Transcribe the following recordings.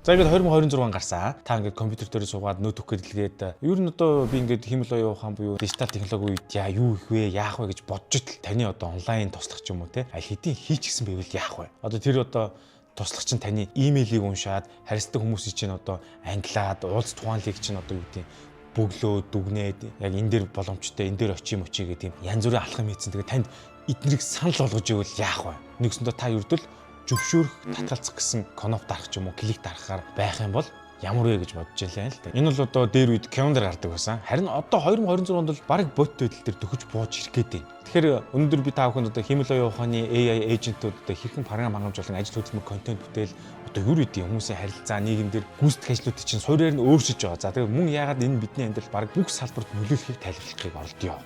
За ингээд 2026 гарсан. Та ингээд компьютер дээр суугаад ноутбук гэдэлгээд ер нь одоо би ингээд хэмэл оюун ухаан буюу дижитал технологи үед юу их вэ, яах вэ гэж бодж итл таны одоо онлайн туслах ч юм уу те аль хэдийн хийчихсэн байвал яах вэ? Одоо тэр одоо туслах чинь таны имэйлийг уншаад харилцдаг хүмүүсийн чинь одоо англиад уулз тухаанлыг чинь одоо юу гэдэг бөглөө дүгнээд яг энэ дээр боломжтой энэ дээр очим гэдэг юм янз бүрийн алхам хийцэн тэгээ танд эднэрийг санал болгож ивэл яах вэ? Нэгсэндээ та ердөл зөвшөөрөх татгалзах гэсэн коноп дарах ч юм уу клик дарахаар байх юм бол ямар вэ гэж бодож байлаа л да. Энэ бол одоо дээр үед календар гардаг байсан. Харин одоо 2026 онд бол баг бот байдал дээр төгөж бууж ирэх гээд байна. Тэгэхээр өнөөдөр би та бүхэнд одоо хэмэл оюун ухааны AI эйжентүүд одоо хэрхэн програм хангамж болон ажил хөдөлмөр контент бүтээл одоо юу гэдэг хүмүүсийн харилцаа нийгэмдэр гүйцэтгэх ажлуудыг чинь суурьаар нь өөрчилж байгаа. За тэгээд мөн яагаад энэ бидний амьдрал баг бүх салбарт нөлөөлөхийг тайлбарлахыг олдё.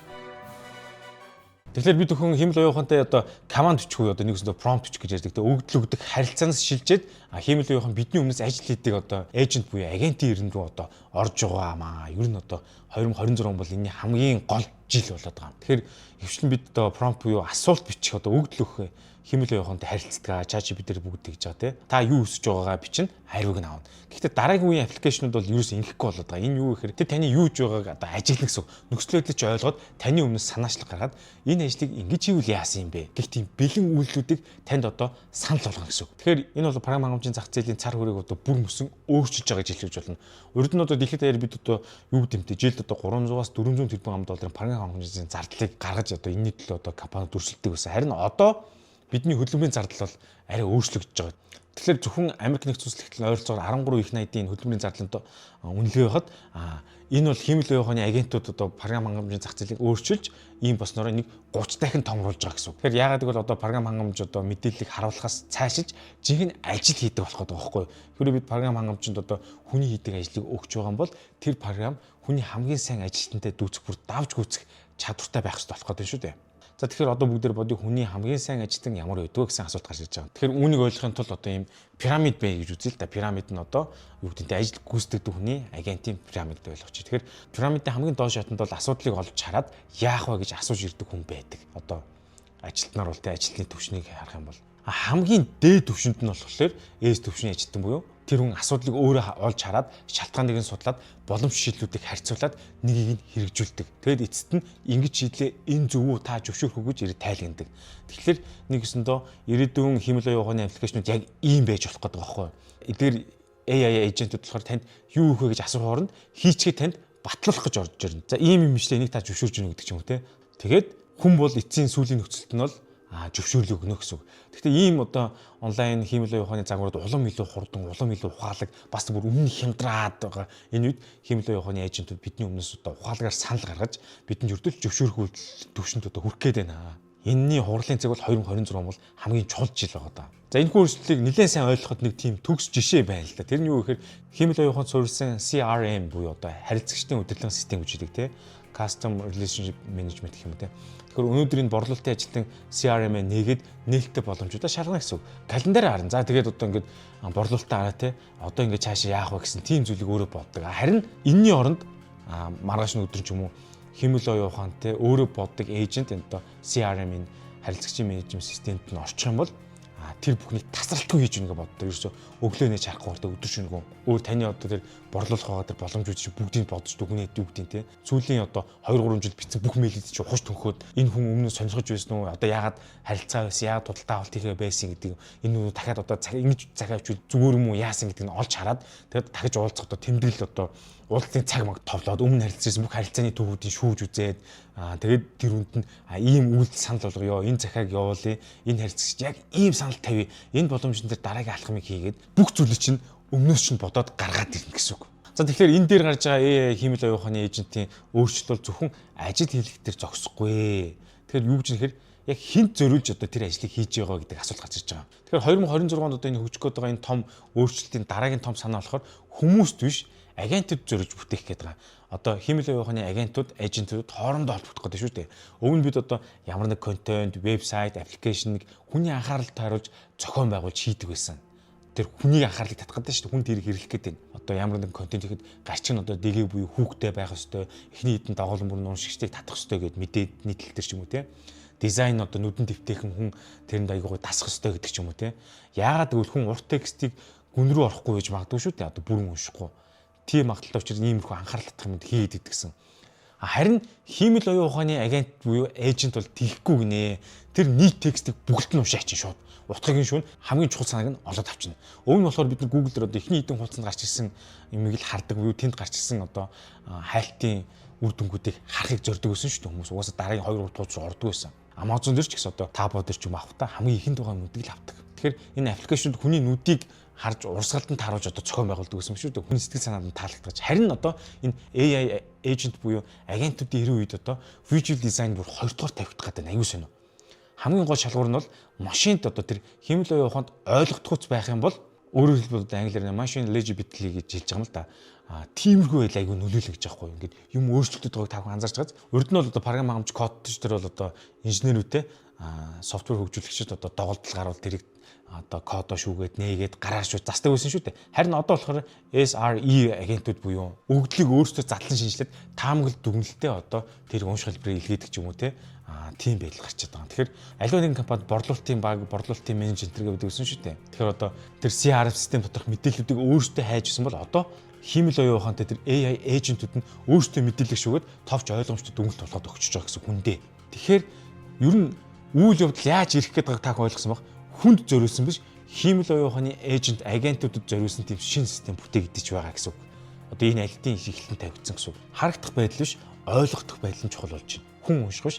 Тэгэхээр бид өхөн хэмэл оюун ухаантай одоо команд бичих үе одоо нэгсэндээ промпт бичих гэж ярьдаг. Тэгээ өгдөл өгдөг харилцаанаас шилжээд хэмэл оюун ухаан бидний өмнөөс ажил хийдэг одоо эйжент буюу агентийн иргэн рүү одоо орж байгаа маа. Ер нь одоо 2026 бол энэний хамгийн гол жил болоод байгаа. Тэгэхээр хөвчлэн бид одоо промпт буюу асуулт бичих одоо өгдөл өгөх хэмэл оюун ухаантай харилцдаг ChatGPT дээр бүгд тэгж байгаа тий. Та юу хүсэж байгаагаа бичнэ, хариуг нь аавна. Гэхдээ дараагийн үеийн аппликейшнууд бол ерөөс ингэхгүй болоод байгаа. Энэ юу гэхээр тэр таны юу хийж байгааг одоо ажиглах гэсэн нөхцөл байдлыг ч ойлгоод таны өмнөөс санаачлах гаргаад энэ ажлыг ингэж хийвэл яасан юм бэ гэх тийм бэлэн үйлдэлүүдийг танд одоо санал болгоно гэсэн үг. Тэгэхээр энэ бол програм хангамжийн зах зээлийн цар хүрээг одоо бүр мөсөн өөрчилж байгааг хэлж болно. Урд нь одоо дэлхийд даяар бид одоо юу гэмтэй жилд одоо 300-аас 400 тэрбум $ын програм хангамжийн зардлыг гаргаж одоо энэний төлөө одоо компани дүрсэлдэг байсан. Харин одоо бидний хөдөлмөрийн зардал бол арай өөрчлөгдөж байгаа. Тэгэхээр зөвхөн Америк нэгдсэн улс ихтэл ойролцоогоор 13 их найдын хөдөлмөрийн зардланд үнэлгээ байхад энэ бол хэмэл оюун ухааны агентууд одоо програм хангамжийн зах зээлийг өөрчилж ийм болсноор нэг 30 дахин томруулж байгаа гэсэн үг. Тэгэхээр яагаад гэвэл одоо програм хангамж одоо мэдээллийг харуулахаас цаашилж жинхэнэ ажил хийдэг болох гэдэг байхгүй юу. Тэгэхээр бид програм хангамжинд одоо хүний хийдэг ажлыг өгч байгаа юм бол тэр програм хүний хамгийн сайн ажилтнтай дүүцэх бүр давж гүйцэх чадвартай байх хэрэгтэй болох гэдэг шүү дээ. За тэгэхээр одоо бүгдээр бодыг хүний хамгийн сайн ажилтан ямар байдг вэ гэсэн асуулт гарч ирж байгаа. Тэгэхээр үүнийг ойлгохын тулд одоо ийм пирамид бай гэж үзье л да. Пирамид нь одоо юу гэдэг нь ажил гүйцэтгэдэг хүний агентийн пирамид ойлгочих. Тэгэхээр пирамидын хамгийн доод шатнд бол асуудлыг олж хараад яах вэ гэж асууж ирдэг хүн байдаг. Одоо ажилтнаар бол тэ ажилтны төвшнийг харах юм бол хамгийн дээд төвшөнд нь болохоор S төвшний ажилтан буюу тэр хүн асуудлыг өөрөө олж хараад шалтгааныг нь судлаад боломж шийдлүүдийг харьцуулаад нэгийг нь хэрэгжүүлдэг. Тэгэд эцэст нь ингэж шийдлээ энэ зөв үү та зөвшөөрөх үү гэж ирээд тайлгнадаг. Тэгэхээр нэгсэндөө ирээдүйн хэмэл оюун ухааны аппликейшнууд яг ийм байж болох гэдэг байхгүй юу? Эдгээр AI эйжентүүд болохоор танд юу өгөх вэ гэж асуух хооронд хийчгээ танд батлуулах гэж орж ирнэ. За ийм юм шүү дээ энийг та зөвшөөрж гэнэ гэдэг ч юм уу те. Тэгээд хүн бол эцсийн сүүлийн нөхцөлт нь бол зөвшөөрлөө өгнө гэсэн үг. Гэхдээ ийм одоо онлайн хэмэл оюун ухааны загварууд улам илүү хурдан, улам илүү ухаалаг, бас бүр өмнө хямдраад байгаа. Энэ үед хэмэл оюун ухааны эйжентүүд бидний өмнөөс одоо ухаалагаар санал гаргаж бидэнд өрдөл зөвшөөрөх төвшөнд одоо хүрэх гээд байна. Энэний хурлын цаг бол 2026 бол хамгийн чухал жил байгаа даа. За энэ өөрчлөлтийг нэлээд сайн ойлгоход нэг тийм төгс жишээ байна л да. Тэр нь юу гэхээр хэмэл оюун ухаанд суурилсан CRM буюу одоо харилцагчдын удирдлагын систем гэж үүдэг те. Custom Relationship Management гэх юм те. Тэгэхээр өнөөдөр энэ борлуулалтын ажилтан CRM-ээ нээгээд нээлттэй боломжуудаа шалгана гэсэн үг. Календараар харна. За тэгээд одоо ингээд борлуулалтаа хараа те. Одоо ингээд цаашаа яах вэ гэсэн тийм зүйлийг өөрөө боддог. Харин энэний оронд маргааш нь өдөр ч юм уу хэмэл оюун ухаан те өөрөө боддог эйжент энэ одоо CRM-ийн харилцагчийн менежмент системд нь орчих юм бол тэр бүхнийг тасралтгүй хийж өгнө гэж боддог. Ерөөсө өглөө нээж харахгүй уртаа өдөр шөнөгөө өөр таны одоо тэр борлуулах байгаа тэр боломжууд чинь бүгдийг бодож дүгнээд үгдийн те. Сүүлийн одоо 2-3 жил бичсэн бүх мэйлүүд чинь ухаж төнхөөд энэ хүн өмнө сонирхож байсан уу? Одоо яагаад харилцаа байсан? Яагаад худалдаа авалт хийгээ байсан гэдэг энэ дахиад одоо ингэж цаг авчвал зүгээр юм уу яасан гэдэг нь олж хараад тэгээд дахиж уулзах одоо тэмдэглэл одоо уулзлын цаг маг товлоод өмнө харилцсан бүх харилцааны төвүүдийг шүүж үзээд тэгээд тэр хүнд нь ийм үйлдэл санал болгоё. Энэ захиаг явуулъя. Энэ харилцагч яг ийм санал тавья. Энэ боломжн дээр дараагийн алхмыг хийгээд бүх зүйлийг чинь өмнөөс чинь бодоод гаргаад ирнэ гэсэн үг. За тэгэхээр энэ дээр гарч байгаа AI хэмэл оюун ухааны эйжентийн өөрчлөлт бол зөвхөн ажил хийх дээр зогсохгүй. Тэгэхээр юу гэж нэхэр яг хинт зөрүүлж одоо тэр ажлыг хийж байгаа гэдэг асуулт гарч ирж байгаа. Тэгэхээр 2026 онд одоо энэ хөгжих гээд байгаа энэ том өөрчлөлтийн дараагийн том санаа болохоор хүмүүст биш агентууд зөрж бүтээх гээд байгаа. Одоо хэмэл оюун ухааны агентууд, эйжентүүд хоорондоо холбогдох гэдэг шүү дээ. Өмнө бид одоо ямар нэг контент, вебсайт, аппликейшнийг хүний анхааралд тааруулж зохион байгуулж хийдэг байсан. Тэр хүний анхаарлыг татгаад шүү дээ. Хүн тэрийг хэрэглэх гээд байна. Одоо ямар нэг контент ихэд гарч нь одоо дэгээ буюу хүүхдэд байх ёстой, эхний хэдэн дагуулan бүр уншигчдыг татах ёстой гэд мэдээд нийтлэлтэр ч юм уу те. Дизайн одоо нүдэн дэвтэйхэн хүн тэрэнд аягүй дасах ёстой гэдэг ч юм уу те. Яагаад гэвэл хүн урт текстийг гүн рүү орохгүй байж магадгүй шүү дээ. Одоо бүрэн уншихгүй. Тийм магадaltaй учраас иймэрхүү анхаарал татах юмд хийгээд идэгсэн. Харин хиймэл оюун ухааны агент буюу эйжент бол тийхгүй гинэ. Тэр нийт текстийг бүгд нь уншаач шууд. Утгыг нь шүүн хамгийн чухал санааг нь олоод авчна. Өмнө нь болохоор бид нар Google дээр одоо эхний хэдэн хуудсанд гарч ирсэн юмыг л хардаг буюу тэнд гарч ирсэн одоо хайлтын үр дүнгуудыг харахыг зорддог байсан шүү дээ. Хүмүүс угаасаа дараагийн 2-3 хуудас руу ордог байсан. Amazon дээр ч гэсэн одоо Taobao дээр ч юм авахта хамгийн ихэнд байгаа нүдийг л авдаг. Тэгэхээр энэ аппликейшнд хүний нүдийг харж урсгалд нь тааруулж одоо зохион байгуулдаг гэсэн юм шүү дээ. Хүний сэтгэл санаанд нь таалагдаж. Харин одоо энэ AI agent буюу агентуудын ирэх үед одоо visual design бүр 2 дугаар тавигдах гэдэг нь аюу сонио. Хамгийн гол шалгуур нь бол машинд одоо тэр хиймэл оюун ухаанд ойлгохдгүйц байх юм бол өөрөөр хэлбэл англиар machine legibility гэж хэлж байгаа юм л да. Тиймэрхүү байл айгүй нөлөөлөх гэж байгаа хгүй. Ингээд юм өөрчлөлтөд байгааг та бүхэн анзаарч байгааз. Урд нь бол одоо програм хангамж кодч төр бол одоо инженерүүдтэй софтвер хөгжүүлэгчид одоо доголдол гарвал тэрийг одоо кодоо шүүгээд нээгээд гараар шууд застдаг байсан шүү дээ. Харин одоо болохоор SRE агентууд буюу өгдлийг өөрсдөө задлан шинжилээд таамаглал дүгнэлтээ одоо тэр унш хэлбэрээр илгээдэг ч юм уу те. Тийм байдал гарчаад байгаа. Тэгэхээр аливаа нэгэн компанид борлуулалтын баг, борлуулалтын менежмент гэдэг байсан шүү дээ. Тэгэхээр одоо тэр CRM систем доторх мэдээллүүдийг өөрсдөө хайжсэн бол одоо хиймэл оюун ухаантай тэр AI agent-ууд нь өөрсдөө мэдээлэл шүүгээд товч ойлгомжтой дүгнэлт болгоод өгчөж байгаа гэсэн хүндээ. Тэгэхээр ер нь үйл явдал яаж ирэх гээд байгааг та ойлгосон баг. Хүнд зориулсан биш хиймэл оюун ухааны agent агентуудад зориулсан тийм шинэ систем бүтээгдэж байгаа гэсэн үг. Одоо энэ алидын эхлэлтэн тавигдсан гэсэн үг. Харагдах байдал биш, ойлгох байдал нь чухал болж байна. Хүн унших биш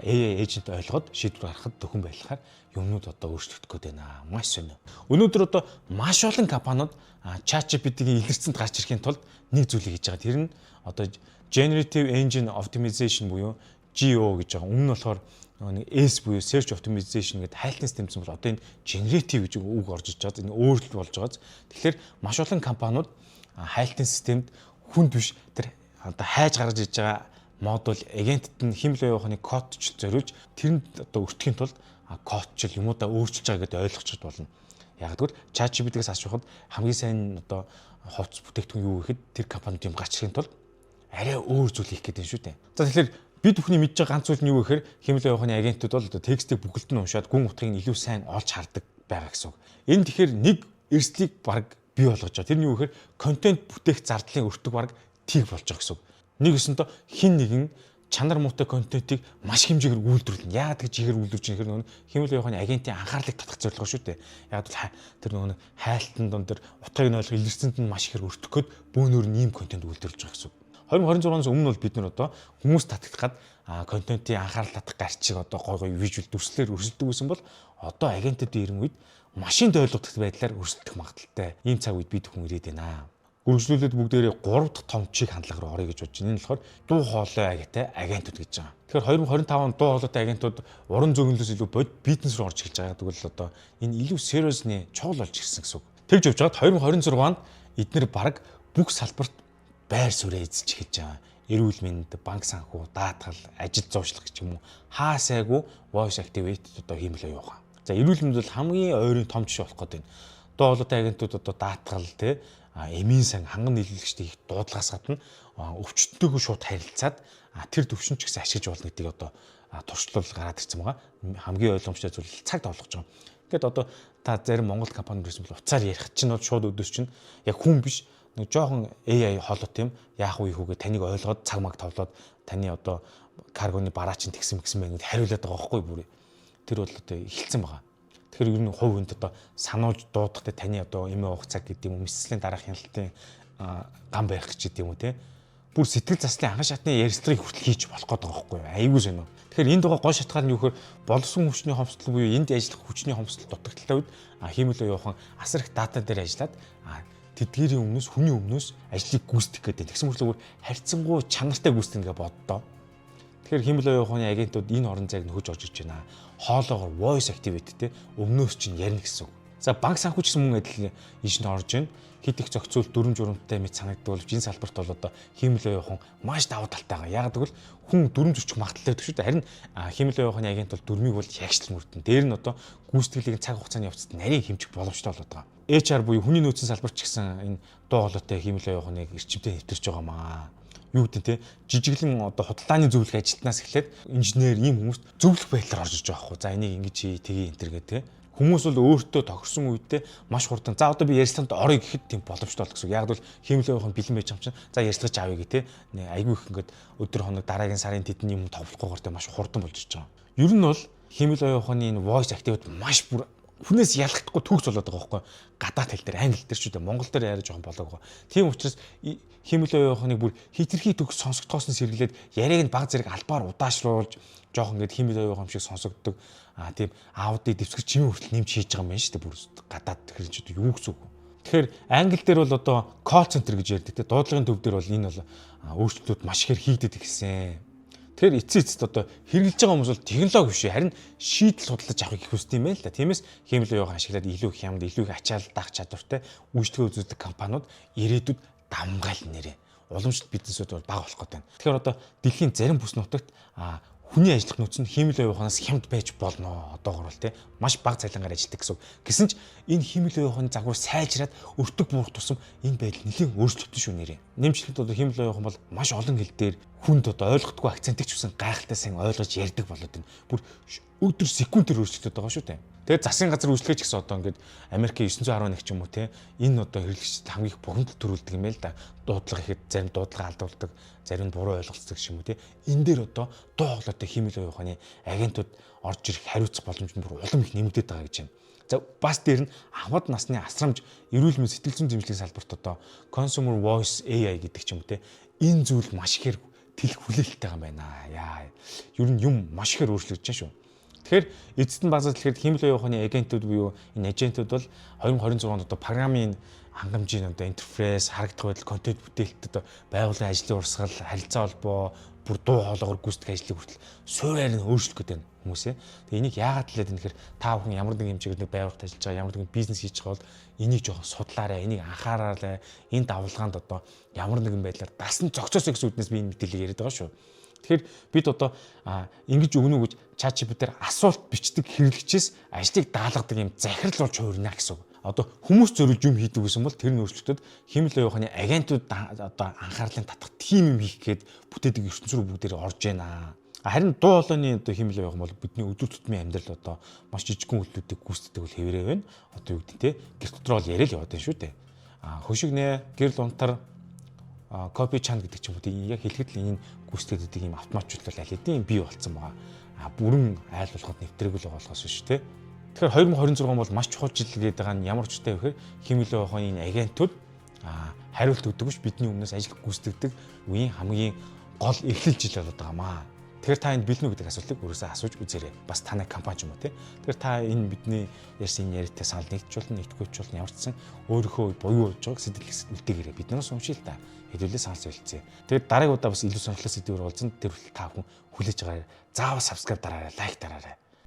AI agent ойлгоод шийдвэр гаргахад төхөн байлахаар юмнууд одоо өөрчлөгдөх гээд байна. Маш сонио. Өнөөдөр одоо маш олон компаниуд ChatGPT-ийн илэрцэнд гарч ирэхийн тулд нэг зүйлийг хийж байгаа. Тэр нь одоо Generative Engine Optimization буюу GO гэж байгаа. Өмнө нь болохоор нэг S буюу Search Optimization гэдэг хайлтын системсэн бол одоо энэ Generative гэж үг орж иж байгаа. Энэ өөрчлөлт болж байгаа. Тэгэхээр маш олон компаниуд хайлтын системд хүнд биш тэр одоо хайж гаргаж иж байгаа модуль агентд нь хиймэл оюун ухааны кодч зориулж тэрэнд одоо өртөхийн тулд кодчл юмудаа өөрчилж байгаа гэдээ ойлгочиход болно. Яг гэвэл ChatGPT-гээс асуухад хамгийн сайн одоо хувцас бүтээгдэхүүн юу гэхэд тэр компанид юм гарч ирэхийн тулд арай өөр зүйл хийх гэдэг юм шүү дээ. За тэгэхээр бид бүхний мэдж байгаа ганц зүйл нь юу гэхээр хиймэл оюун ухааны агентууд бол одоо текстийг бүгд нь уншаад гүн утгыг нь илүү сайн олж хардаг байгаа гэсэн үг. Энэ тэгэхээр нэг эрсдлийг баг бий болгож байгаа. Тэр нь юу гэхээр контент бүтээх зардлын өртөг баг тийг болж байгаа гэсэн үг. Нэг өсөнтөө хин нэгэн чанар муутай контентийг маш хэмжээгээр үйлдвэрлэнэ. Яагаад гэж игээр үйлдвэрч юм хэрэг хиймэл оюун ухааны агентийн анхаарлыг татах зорилго шүү дээ. Яг бол тэр нөгөө хайлтанд дон тэр утгыг нь ойлгох илэрцэнд нь маш ихээр өртөх гээд бөөнөр нь ийм контент үйлдвэрлэж байгаа гэсэн. 2026-аас өмнө бол бид нар одоо хүмүүс татгахад контентын анхаарал татах гарчиг одоо гой вижюал дүрслэлээр өрсөлдөг гэсэн бол одоо агентууд ирэн үед машинд ойлгох байдлаар өрсөлдөх магадaltaй. Ийм цаг үед бид хүн ирээд байна. Үргэлжлүүлээд бүгдээрээ 3 дахь том чиг хандлага руу орё гэж бодож байна. Энэ болохоор дуу хоолой агентай агентууд гэж байгаа. Тэгэхээр 2025 онд дуу хоолойтой агентууд уран зөгнөлөөс илүү бизнес руу орж эхэлж байгаа. Тэгвэл одоо энэ илүү сериусны чухал болж ирсэн гэсэн үг. Тэгж явж байгаад 2026 онд эдгээр баг бүх салбарт байр суурь эзэлж эхэлж байгаа. Эрүүл мэнд, банк санхүү, даатгал, ажил зуушлах гэх юм уу. Хаасайгүй voice activate одоо хиймэл оюун ухаан. За эрүүл мэнд бол хамгийн ойрын том жишээ болох гэдэг. Дуу хоолойтой агентууд одоо даатгал те эмийн сан ханган нийлүүлэгчдийн их дуудлагаас гадна өвчтөнтэйгөө шууд харилцаад тэр төвшин ч гэсэн ашиглаж болно гэдгийг одоо туршлал гараад ирсэн байгаа. Хамгийн ойлгомжтой зүйл цагт олгож байгаа. Ингээд одоо та зарим Монгол компаниуд гэсэн бол уцаар ярих чинь бол шууд өдөөс чинь яг хүн биш нэг жоохон AI хоолот юм яах вэ хүүгээ таныг ойлгоод цаг маг товлоод таны одоо каргоны бараа чинь тэгсэн мэн гэд хариулаад байгаа байхгүй бүр. Тэр бол одоо эхэлсэн байгаа. Тэгэхээр ер нь хувь хүнд одоо сануулж дуудахтай таны одоо эмээ уух цаг гэдэг юм уу мэдслийн дараах хяналтын гам барих гэж гэдэг юм уу те бүр сэтгэл заслын анхан шатны ярилцлагыг хүртэл хийж болох гэдэг байгаа байхгүй юу айгүй сонио. Тэгэхээр энэ дугаа гол шатгаар нь юу гэхээр боловсон хүчний хомсдол буюу энд ажиллах хүчний хомсдол дутагдaltaй үед хиймэл оюухан асар их дата дээр ажиллаад тэдгээрийн өмнөөс хүний өмнөөс ажлыг гүйцэтгэх гэдэг. Тэгсэн мэт харьцангуй чанартай гүйцэтгэнэ гэж боддоо. Тэгэхээр хиймэл оюун ухааны агентууд энэ орон зайг нөхөж орж иж байна. Хоолоогоор voice activate те өмнөөс чинь ярина гэсэн үг. За банк санхүүч гэсэн мөн адил ийшнд орж байна. Хит их зохицуул дүрм журамтай мэд санагдвал энэ салбарт бол одоо хиймэл оюун ухаан маш давуу талтай байгаа. Яг гэвэл хүн дүрм зөрчих магадaltaй гэдэг шүү дээ. Харин хиймэл оюун ухааны агент бол дүрмийг бол ягшлал мөрдөн. Дээр нь одоо гүйцэтгэлийг цаг хугацааны явцад нарийн хэмжих боломжтой болоод байгаа. HR буюу хүний нөөцийн салбарт ч гэсэн энэ дуу хоолойтой хиймэл оюун ухааныг эрчимтэй нэвтэрч байгаа маа. Юу гэдэг те жижиглэн одоо худалдааны зөвлөх ажилтнаас эхлээд инженер ийм хүмүүст зөвлөх байдлаар орж иж байгаа хгүй. За энийг ингэж тгий энтер гэдэг те Хүмүүс бол өөртөө тохирсон үедээ маш хурдан за одоо би ярьцлаганд орё гэхэд тийм боломжтой бол гэсэн. Яг бол хиймэл явахын бэлэн байж байгаа юм чинь. За ярьцлагч авъя гэх те. Айгүй их ингээд өдөр хоног дараагийн сарын тэдний юм товлохгүйгээр те маш хурдан болж ирж байгаа. Ер нь бол хиймэл явахын энэ voice activity маш бүр хүнээс ялгахдаггүй төгс болоод байгаа байхгүй. Гадаад хэл дээр англи дээр ч үү монгол дээр яриа жоохон болоогүй. Тийм учраас хиймэл явахныг бүр хитрхи төгс сонсогдохоос нь сэргэлээд яриаг нь баг зэрэг албаар удаашруулж жоохон ингээд хиймэл явах юм шиг сонсогддог. Тийм аудио дэвсгэр чимээ хүртэл нэмж хийж байгаа юм байна шүү дээ. Бүр гадаад тэр ч юу гэсэн үг. Тэгэхээр англи дээр бол одоо call center гэж ярьдаг те. Дуудлагын төв дээр бол энэ бол өөрчлөлтүүд маш ихээр хийгдэт эхэлсэн. Тэгэхээр эцэст одоо хэрэгжилж байгаа хүмүүс бол технологи биш харин шийдэл судалж авахыг их хүсдэг юм байна л да. Тиймээс хиймэл явах ашиглаад илүү их хямд, илүү их ачаал даах чадвартай үйлчлэгээ үзүүлдэг компаниуд ирээдүйд давмгаал нэрээ уламжлалт бизнесүүд бол бага болох гэдэг. Тэгэхээр одоо дэлхийн зарим бүс нутагт хүний ажиллах нөөц нь хиймэл явахнаас хямд байж болно. Одоогор бол тий маш бага цалингаар ажилладаг гэсэн. Гэсэн ч энэ хиймэл явахны загвар сайжраад өртөг буурах тусам энэ байдал нэлээд өөрчлөгдсөн шүү нэрээ. Нэмжлэхэд одоо хиймэл явах бол маш олон хэл дээр хүнд одоо ойлгохдгүй акцентыг ч үсэн гайхалтай сайн ойлгож ярьдаг болоод байна. Бүр өдөр секундээр өөрчлөгдөж байгаа шүү дээ. Тэгээд засгийн газар үйлчлэгч гэсэн одоо ингээд Америкийн 911 ч юм уу те энэ одоо хэрэглэгчд хамгийн их бурамдал төрүүлдэг юм байл да. Дуудлага ихэд зарим дуудлага алдуулдаг, зарим нь буруу ойлголцдог юм уу те. Энэ дээр одоо дуу хоолойтой хиймэл явахны агентууд орж ирэх хариуцах боломж нь бүр улам их нэмэгдээд байгаа гэж байна. За бас дээр нь хамт насны асрамж эрүүл мэндийн сэтгэл зүйн дэмжлэгийн салбарт одоо consumer voice AI гэдэг ч юм уу те. Энэ зүйл маш ихээр тэлэх хүлээлттэй юм байна. Яа. Ер нь юм маш ихээр өөрчлөгдөж байна шүү. Тэгэхээр эцэст нь базаад тэгэхээр хиймэл явахны агентууд буюу энэ агентууд бол 2026 онд одоо програмын хангамжийн одоо интерфейс, харагдах байдал, контент бүтээлт одоо байгууллагын ажлын урсгал, харилцаа холбоо, бүр дуу хоолойгоор гүйцэтгэх ажлыг хүртэл суурьаар нь өөрчлөх гэдэг хүмүүсээ. Тэгээ энийг яагаад талаад энэ гэхээр та бүхэн ямар нэгэн хэмжээгээр нэг байгууллагад ажиллаж байгаа, ямар нэгэн бизнес хийж байгаа бол энийг жоохон судлаарай, энийг анхаараарай. Энэ давлгаанд одоо ямар нэгэн байдлаар дасан зогцоосоо гэсэн үгнээс би энэ мэдээлэл яриад байгаа шүү. Тэгэхээр бид одоо ингэж өгнө гэж ChatGPT-ээр асуулт бичдэг хэрэглэгчээс ажлыг даалгадаг юм захирал болж хуурна гэсэн үг. Одоо хүмүүс зориулж юм хийдэг гэсэн бол тэр нь өөрчлөлтөд хиймэл явахны агентууд одоо анхаарлын татах тим юм хийх гээд бүтээдэг ертөнц рүү бүгдээр орж байна. Харин дуу хоолойны одоо хиймэл явах юм бол бидний өдөр тутмын амьдрал одоо маш жижигхэн үйлдэлүүдийг гүйцэтгэдэг бол хэвээрээ байна. Одоо юу гэдэг те гэр дотор бол яриа л яваад байна шүү дээ. Хөшигнэ гэрэл унтар копи чан гэдэг ч юм уу тийм яг хэлэхэд л энэ гүйцэтгэдэг ийм автоматжуулалт аль хэдийн бий болцсон байгаа. Бүрэн айл болгоод нэвтрээгүй л байгаа болохоос шүү дээ. Тэгэхээр 2026 бол маш чухал жил гэдэг байгаа нь ямар ч үстэй вэхээр хиймэл явахын энэ агентууд хариулт өгдөг биш бидний өмнөөс ажил гүйцэтгэдэг үеийн хамгийн гол эхлэл жил болоод байгаамаа. Тэгэхээр та энд бэлэн үү гэдэг асуултыг өөрөөсөө асууж үзээрэй. Бас танай компани ч юм уу те. Тэгэхээр та энэ бидний ярьсан яриатай санал нэгтжүүлнэ, нэгтгүүлжүүлнэ ямар ч сан өөрийнхөө буюу болж байгааг сэтэл үлдээгээрэй. Биднээс уншил та. Хэдүүлээ санал солилцъя. Тэгээд дараагийн удаа бас илүү сонирхолтой сэдвээр уулзсан. Тэр хүртэл та бүхэн хүлээж аваарай. Заавал subscribe дараарай, лайк дараарай.